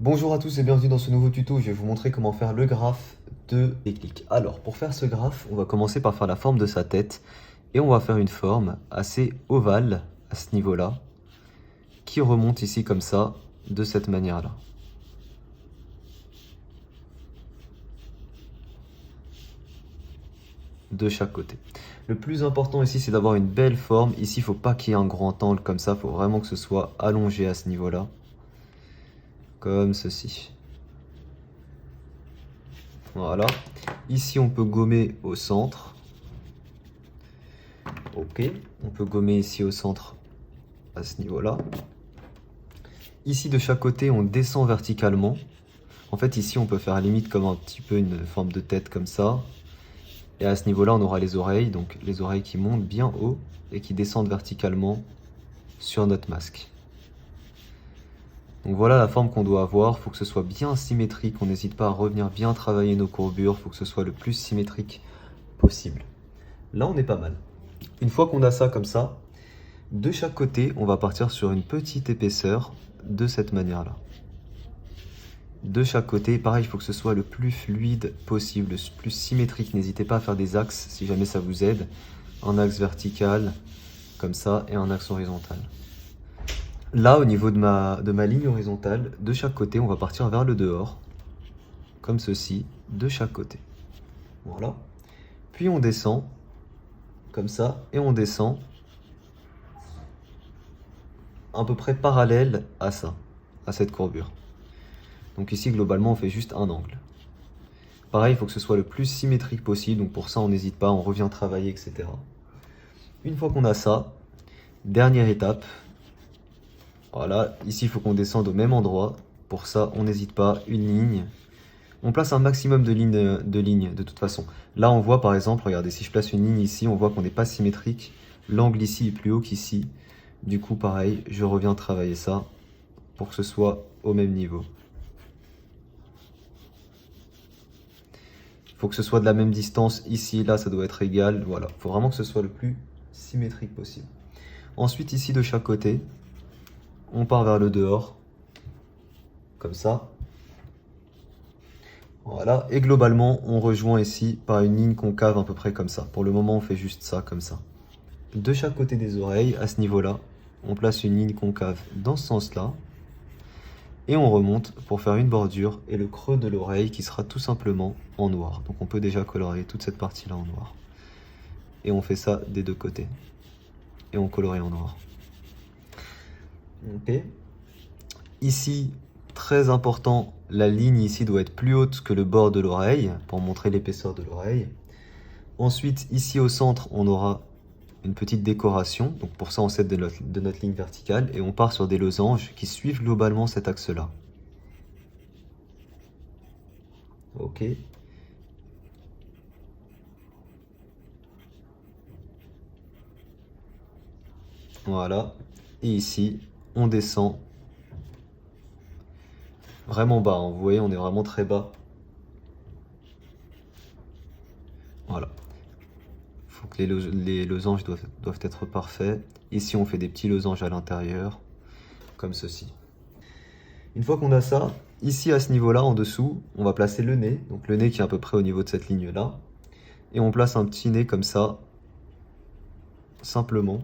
Bonjour à tous et bienvenue dans ce nouveau tuto où je vais vous montrer comment faire le graphe de Déclic. Alors pour faire ce graphe, on va commencer par faire la forme de sa tête et on va faire une forme assez ovale à ce niveau-là qui remonte ici comme ça, de cette manière-là. De chaque côté. Le plus important ici, c'est d'avoir une belle forme. Ici, il ne faut pas qu'il y ait un grand angle comme ça, il faut vraiment que ce soit allongé à ce niveau-là. Comme ceci. Voilà. Ici, on peut gommer au centre. Ok, on peut gommer ici au centre à ce niveau-là. Ici, de chaque côté, on descend verticalement. En fait, ici, on peut faire à la limite comme un petit peu une forme de tête comme ça. Et à ce niveau-là, on aura les oreilles, donc les oreilles qui montent bien haut et qui descendent verticalement sur notre masque. Donc voilà la forme qu'on doit avoir. Il faut que ce soit bien symétrique. On n'hésite pas à revenir bien travailler nos courbures. Il faut que ce soit le plus symétrique possible. Là, on est pas mal. Une fois qu'on a ça comme ça, de chaque côté, on va partir sur une petite épaisseur de cette manière-là. De chaque côté, pareil, il faut que ce soit le plus fluide possible, le plus symétrique. N'hésitez pas à faire des axes si jamais ça vous aide. Un axe vertical, comme ça, et un axe horizontal. Là, au niveau de ma ligne horizontale, de chaque côté, on va partir vers le dehors, comme ceci, de chaque côté. Voilà. Puis on descend, comme ça, et on descend à peu près parallèle à ça, à cette courbure. Donc ici, globalement, on fait juste un angle. Pareil, il faut que ce soit le plus symétrique possible, donc pour ça, on n'hésite pas, on revient travailler, etc. Une fois qu'on a ça, dernière étape, voilà, ici, il faut qu'on descende au même endroit. Pour ça, on n'hésite pas, une ligne. On place un maximum de lignes de toute façon. Là, on voit par exemple, regardez, si je place une ligne ici, on voit qu'on n'est pas symétrique. L'angle ici est plus haut qu'ici. Du coup, pareil, je reviens travailler ça pour que ce soit au même niveau. Il faut que ce soit de la même distance ici, là, ça doit être égal. Voilà, il faut vraiment que ce soit le plus symétrique possible. Ensuite, ici, de chaque côté, on part vers le dehors, comme ça. Voilà, et globalement, on rejoint ici par une ligne concave à peu près comme ça. Pour le moment, on fait juste ça, comme ça. De chaque côté des oreilles, à ce niveau-là, on place une ligne concave dans ce sens-là. Et on remonte pour faire une bordure et le creux de l'oreille qui sera tout simplement en noir. Donc on peut déjà colorier toute cette partie-là en noir. Et on fait ça des deux côtés. Et on colorie en noir. Ok. Ici, très important, la ligne ici doit être plus haute que le bord de l'oreille pour montrer l'épaisseur de l'oreille. Ensuite, ici au centre, on aura une petite décoration. Donc pour ça, on s'aide de notre ligne verticale et on part sur des losanges qui suivent globalement cet axe-là. Ok. Voilà. Et ici, on descend vraiment bas. Hein. Vous voyez, on est vraiment très bas. Voilà. Il faut que les losanges doivent être parfaits. Ici, on fait des petits losanges à l'intérieur, comme ceci. Une fois qu'on a ça, ici à ce niveau-là, en dessous, on va placer le nez. Donc le nez qui est à peu près au niveau de cette ligne-là. Et on place un petit nez comme ça, simplement.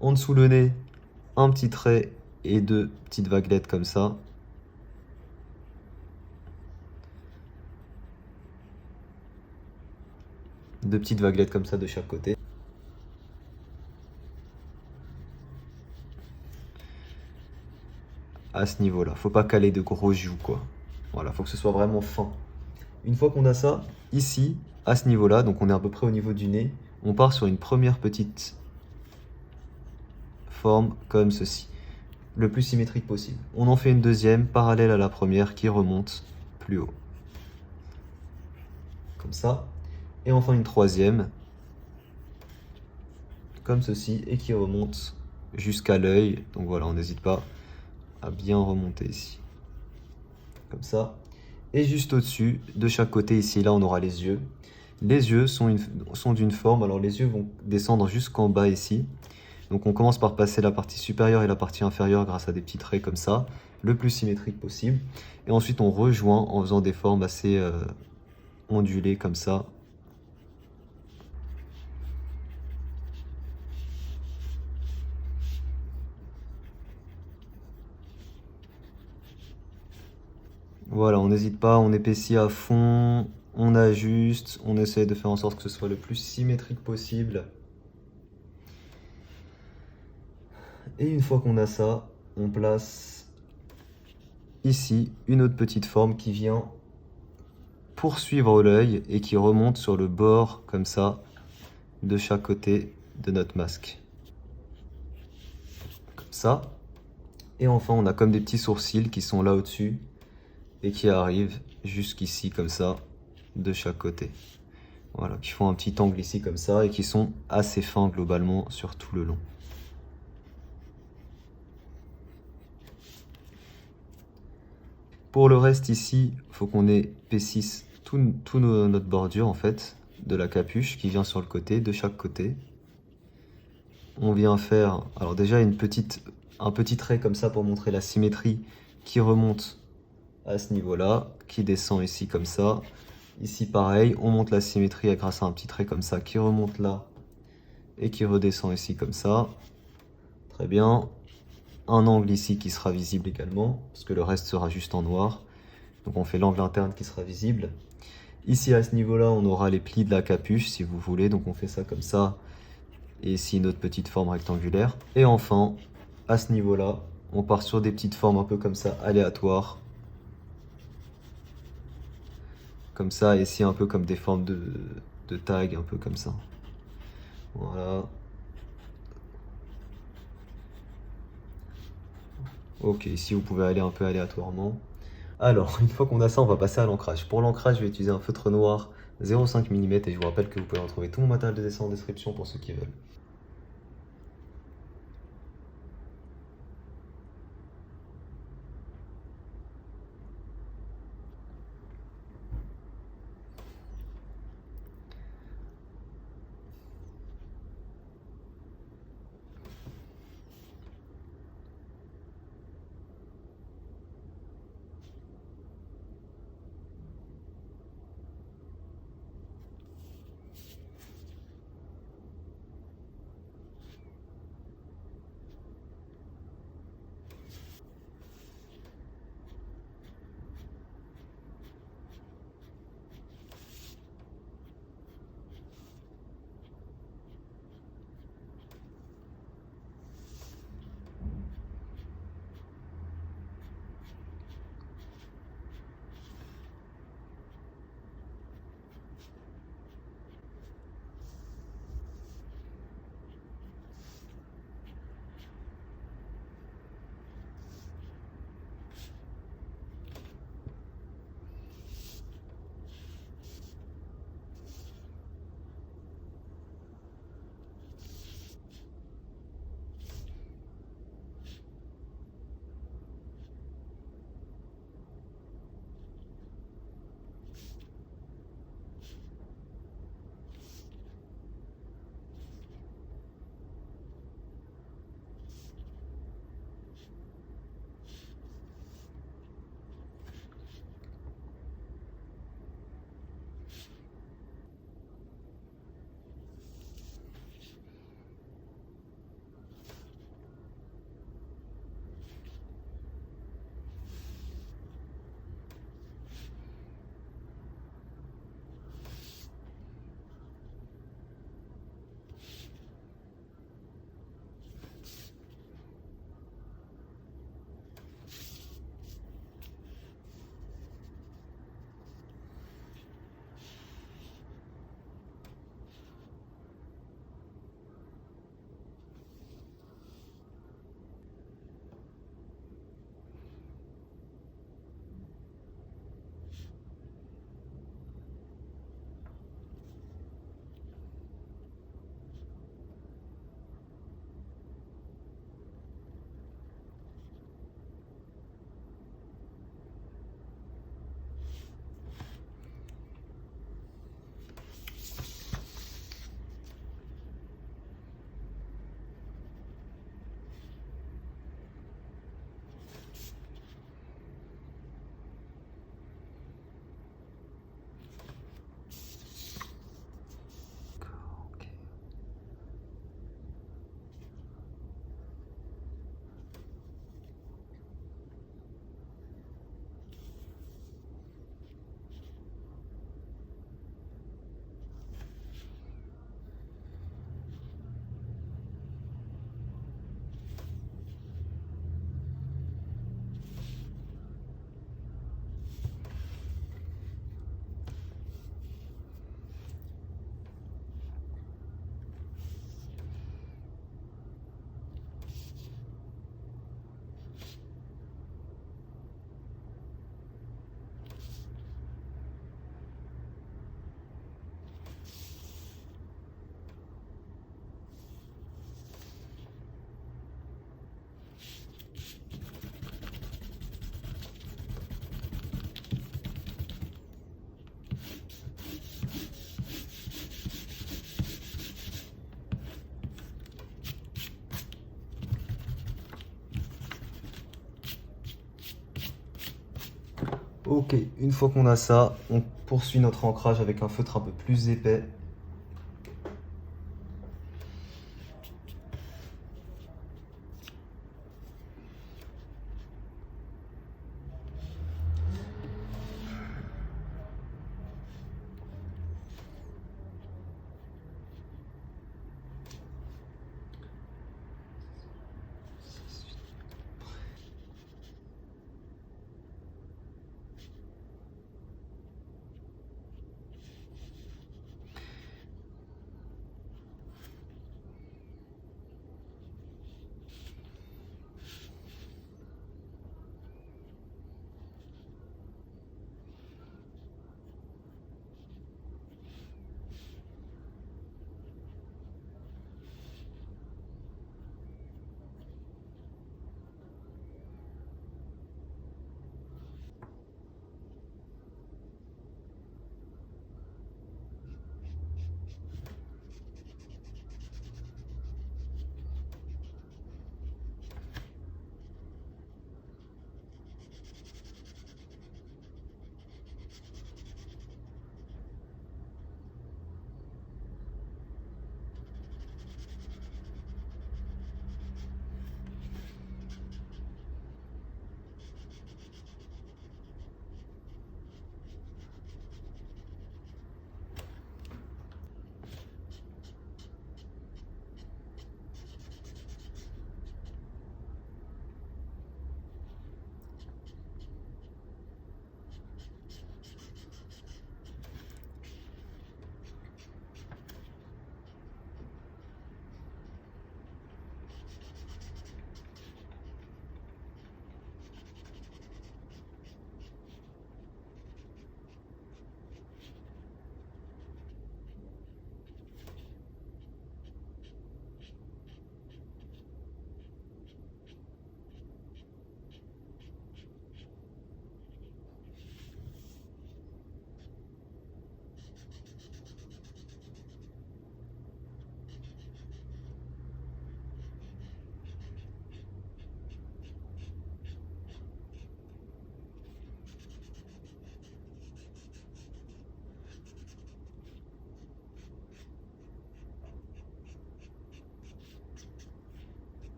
En dessous le nez, un petit trait et deux petites vaguelettes comme ça. Deux petites vaguelettes comme ça de chaque côté. À ce niveau-là, faut pas caler de gros joues quoi. Voilà, faut que ce soit vraiment fin. Une fois qu'on a ça, ici, à ce niveau-là, donc on est à peu près au niveau du nez, on part sur une première petite forme comme ceci, le plus symétrique possible. On en fait une deuxième parallèle à la première qui remonte plus haut. Comme ça. Et enfin une troisième, comme ceci, et qui remonte jusqu'à l'œil. Donc voilà, on n'hésite pas à bien remonter ici. Comme ça. Et juste au-dessus, de chaque côté ici, là, on aura les yeux. Les yeux sont d'une forme, alors les yeux vont descendre jusqu'en bas ici. Donc on commence par passer la partie supérieure et la partie inférieure grâce à des petits traits comme ça, le plus symétrique possible. Et ensuite on rejoint en faisant des formes assez ondulées comme ça. Voilà, on n'hésite pas, on épaissit à fond, on ajuste, on essaie de faire en sorte que ce soit le plus symétrique possible. Et une fois qu'on a ça, on place ici une autre petite forme qui vient poursuivre l'œil et qui remonte sur le bord comme ça de chaque côté de notre masque. Comme ça. Et enfin, on a comme des petits sourcils qui sont là au-dessus et qui arrivent jusqu'ici comme ça de chaque côté. Voilà, qui font un petit angle ici comme ça et qui sont assez fins globalement sur tout le long. Pour le reste ici, il faut qu'on épaississe tout notre bordure en fait de la capuche qui vient sur le côté, de chaque côté. On vient faire, alors déjà un petit trait comme ça pour montrer la symétrie qui remonte à ce niveau-là, qui descend ici comme ça. Ici pareil, on monte la symétrie grâce à un petit trait comme ça qui remonte là et qui redescend ici comme ça. Très bien. Un angle ici qui sera visible également, parce que le reste sera juste en noir. Donc on fait l'angle interne qui sera visible. Ici à ce niveau-là, on aura les plis de la capuche si vous voulez, donc on fait ça comme ça. Et ici une autre petite forme rectangulaire. Et enfin, à ce niveau-là, on part sur des petites formes un peu comme ça, aléatoires. Comme ça, et ici un peu comme des formes de tag, un peu comme ça. Voilà. Ok, ici vous pouvez aller un peu aléatoirement. Alors, une fois qu'on a ça, on va passer à l'ancrage. Pour l'ancrage, je vais utiliser un feutre noir 0,5 mm et je vous rappelle que vous pouvez retrouver tout mon matériel de dessin en description pour ceux qui veulent. Ok, une fois qu'on a ça, on poursuit notre ancrage avec un feutre un peu plus épais.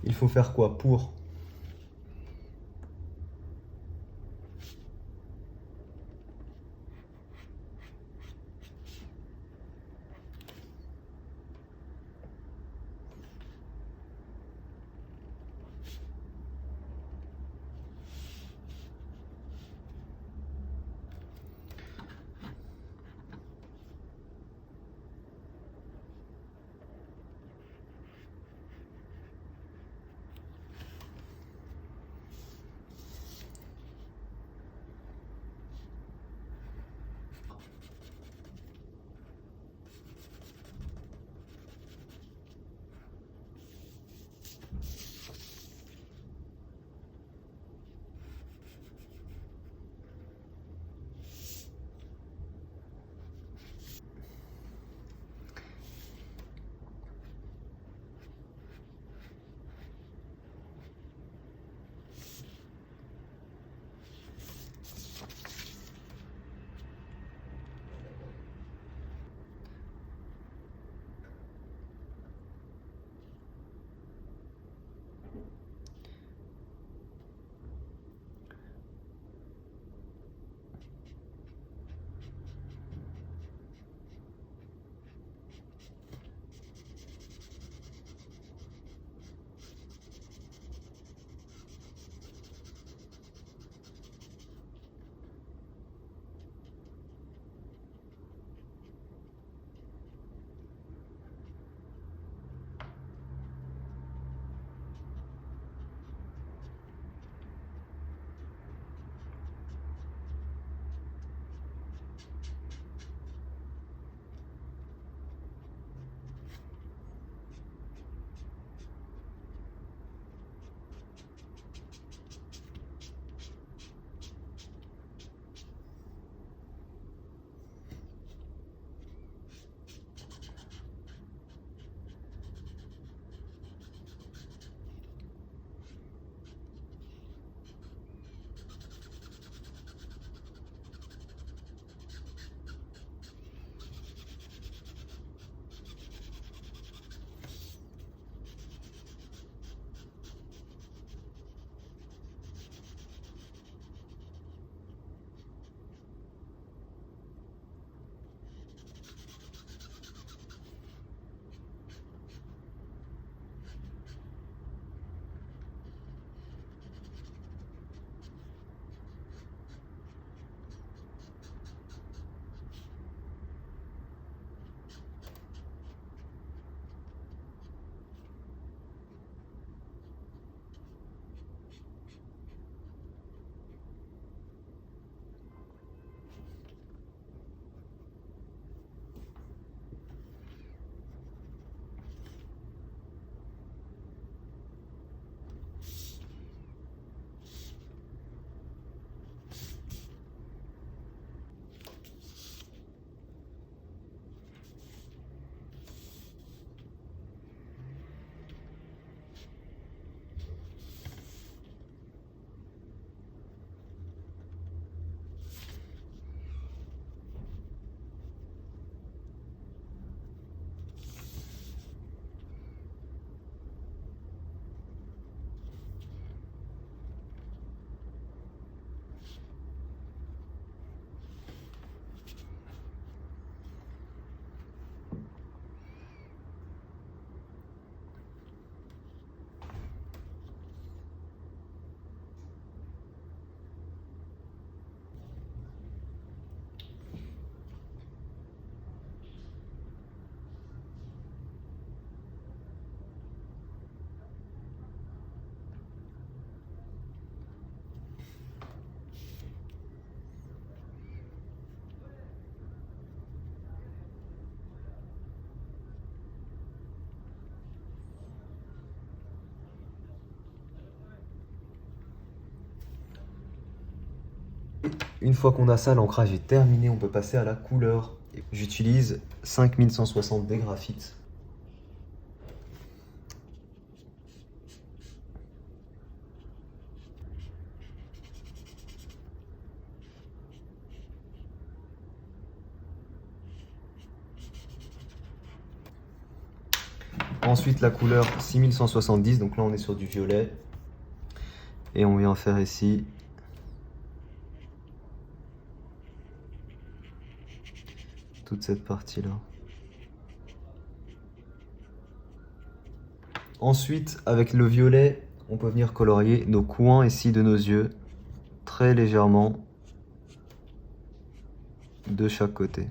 Il faut faire quoi pour? Une fois qu'on a ça, l'ancrage est terminé, on peut passer à la couleur. J'utilise 5160D graphite. Ensuite la couleur 6170, donc là on est sur du violet. Et on vient faire ici toute cette partie-là. Ensuite, avec le violet, on peut venir colorier nos coins ici de nos yeux, très légèrement, de chaque côté.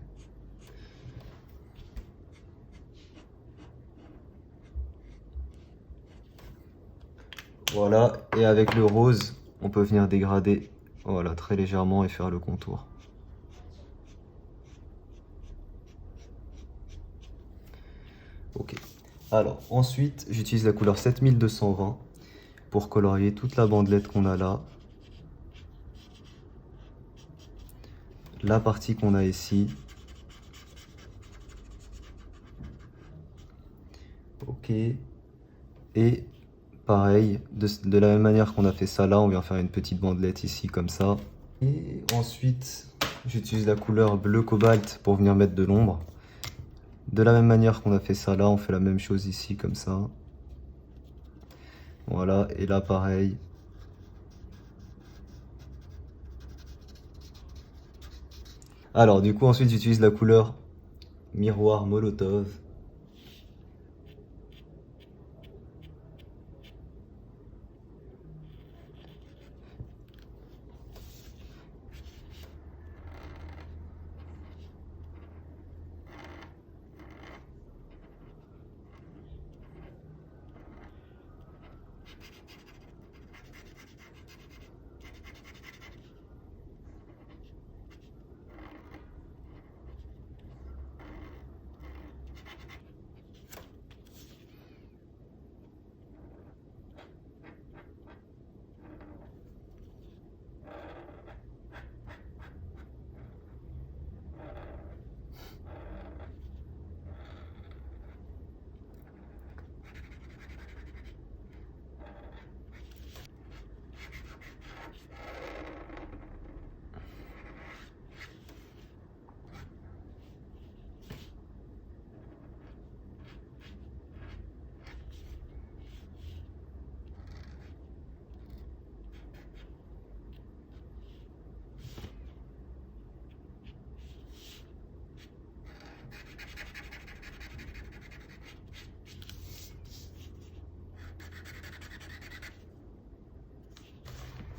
Voilà, et avec le rose, on peut venir dégrader, voilà, très légèrement et faire le contour. Ok. Alors, ensuite, j'utilise la couleur 7220 pour colorier toute la bandelette qu'on a là. La partie qu'on a ici. Ok. Et pareil, de la même manière qu'on a fait ça là, on vient faire une petite bandelette ici comme ça. Et ensuite, j'utilise la couleur bleu cobalt pour venir mettre de l'ombre. De la même manière qu'on a fait ça là, on fait la même chose ici comme ça. Voilà, et là pareil. Alors du coup ensuite j'utilise la couleur miroir Molotov.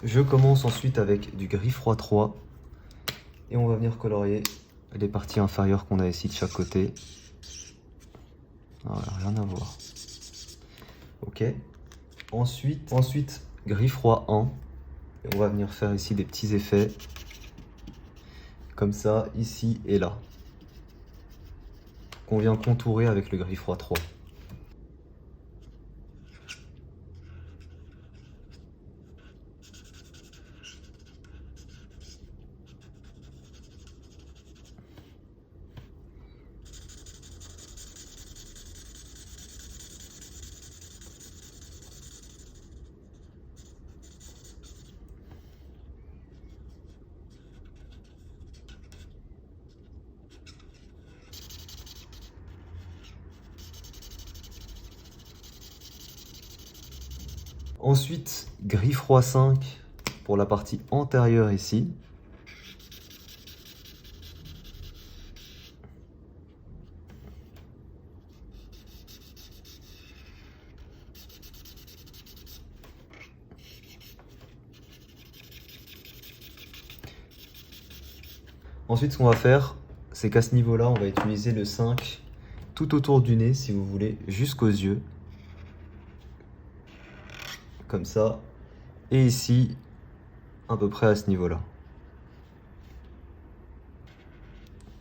Je commence ensuite avec du gris froid 3 et on va venir colorier les parties inférieures qu'on a ici de chaque côté. Voilà, rien à voir. Ok. Ensuite gris froid 1 et on va venir faire ici des petits effets comme ça, ici et là, qu'on vient contourer avec le gris froid 3. Ensuite, gris froid 5 pour la partie antérieure ici. Ensuite, ce qu'on va faire, c'est qu'à ce niveau-là, on va utiliser le 5 tout autour du nez, si vous voulez, jusqu'aux yeux. Comme ça. Et ici, à peu près à ce niveau-là.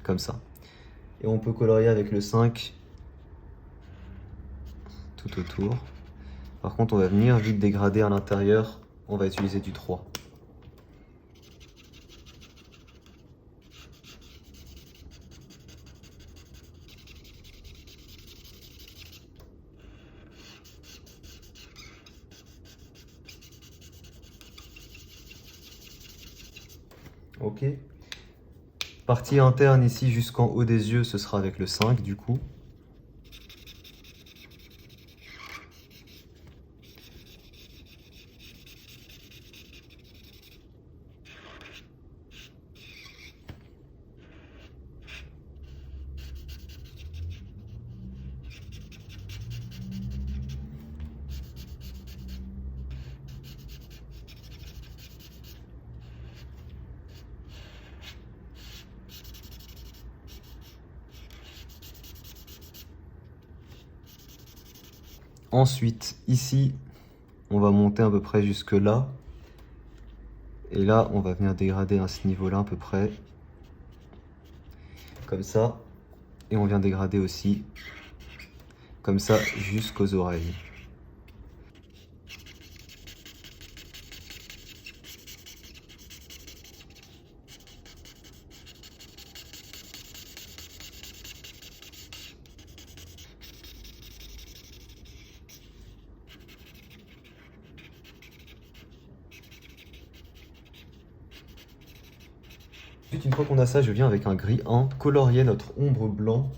Comme ça. Et on peut colorier avec le 5 tout autour. Par contre, on va venir vite dégrader à l'intérieur. On va utiliser du 3. Ok. Partie interne ici jusqu'en haut des yeux, ce sera avec le 5 du coup. Ensuite, ici, on va monter à peu près jusque là. Et là, on va venir dégrader à ce niveau-là à peu près. Comme ça. Et on vient dégrader aussi, comme ça, jusqu'aux oreilles. Ensuite, une fois qu'on a ça, je viens avec un gris 1, colorier notre ombre blanc.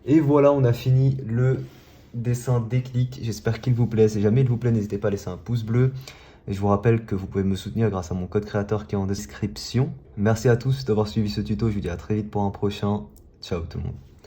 Et voilà, on a fini le dessin déclic. J'espère qu'il vous plaît. Si jamais il vous plaît, n'hésitez pas à laisser un pouce bleu. Et je vous rappelle que vous pouvez me soutenir grâce à mon code créateur qui est en description. Merci à tous d'avoir suivi ce tuto. Je vous dis à très vite pour un prochain. Ciao tout le monde.